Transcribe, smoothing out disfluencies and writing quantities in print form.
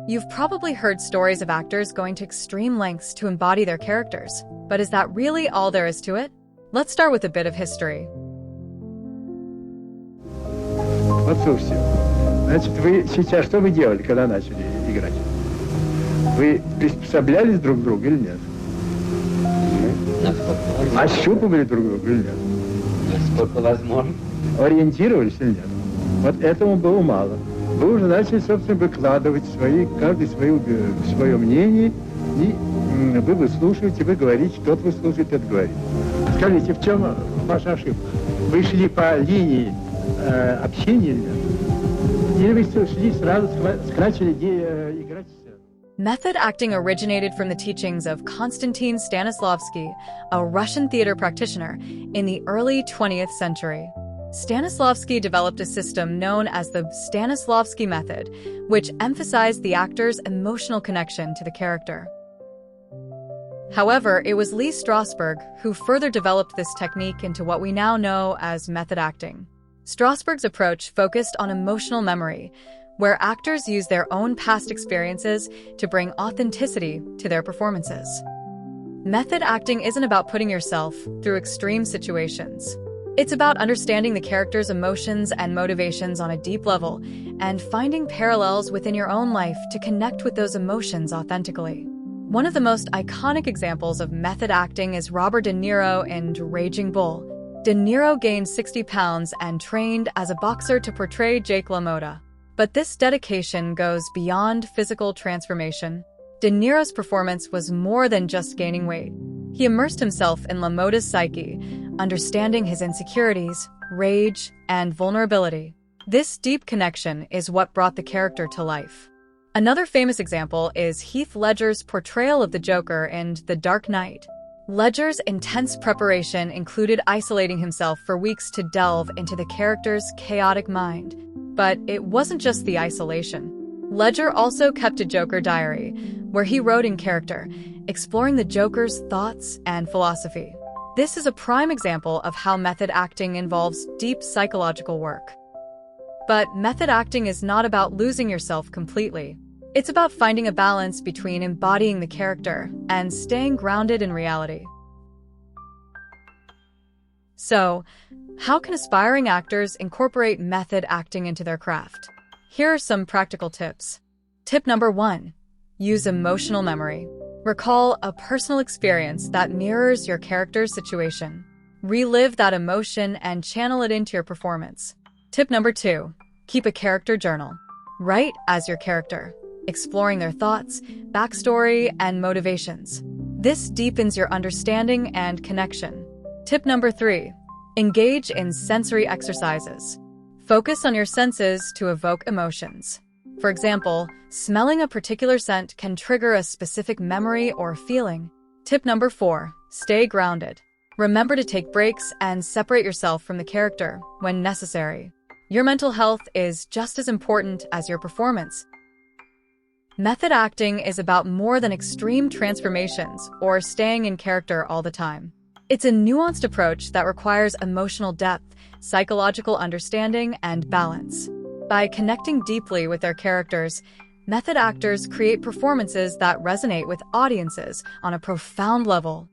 You've probably heard stories of actors going to extreme lengths to embody their characters, but is that really all there is to it? Let's start with a bit of history. Вот слушайте, значит, вы сейчас что вы делали, когда начали играть? Вы приспособлялись друг к другу или нет? Ощупывали друг друга или нет? Насколько возможно. Ориентировались или нет? Вот этому было мало. Вы уже начали, собственно, выкладывать каждый свое мнение, и вы выслушиваете, вы говорите, тот выслушивает, тот говорит. Скажите, в чем ваша ошибка? Вы шли по линии общения или нет? Или вы шли сразу, начали играть? Method acting originated from the teachings of Konstantin Stanislavski, a Russian theater practitioner, in the early 20th century. Stanislavski developed a system known as the Stanislavski method, which emphasized the actor's emotional connection to the character. However, it was Lee Strasberg who further developed this technique into what we now know as method acting. Strasberg's approach focused on emotional memory, where actors use their own past experiences to bring authenticity to their performances. Method acting isn't about putting yourself through extreme situations. It's about understanding the character's emotions and motivations on a deep level and finding parallels within your own life to connect with those emotions authentically. One of the most iconic examples of method acting is Robert De Niro in Raging Bull. De Niro gained 60 pounds and trained as a boxer to portray Jake LaMotta. But this dedication goes beyond physical transformation. De Niro's performance was more than just gaining weight. He immersed himself in LaMotta's psyche, understanding his insecurities, rage, and vulnerability. This deep connection is what brought the character to life. Another famous example is Heath Ledger's portrayal of the Joker in The Dark Knight. Ledger's intense preparation included isolating himself for weeks to delve into the character's chaotic mind. But it wasn't just the isolation. Ledger also kept a Joker diary, where he wrote in character, exploring the Joker's thoughts and philosophy. This is a prime example of how method acting involves deep psychological work. But method acting is not about losing yourself completely. It's about finding a balance between embodying the character and staying grounded in reality. So, how can aspiring actors incorporate method acting into their craft? Here are some practical tips. Tip number 1. Use emotional memory. Recall a personal experience that mirrors your character's situation. Relive that emotion and channel it into your performance. Tip number 2. Keep a character journal. Write as your character, exploring their thoughts, backstory, and motivations. This deepens your understanding and connection. Tip number 3. Engage in sensory exercises. Focus on your senses to evoke emotions. For example, smelling a particular scent can trigger a specific memory or feeling. Tip number 4. Stay grounded. Remember to take breaks and separate yourself from the character when necessary. Your mental health is just as important as your performance. Method acting is about more than extreme transformations or staying in character all the time. It's a nuanced approach that requires emotional depth, psychological understanding, and balance. By connecting deeply with their characters, method actors create performances that resonate with audiences on a profound level.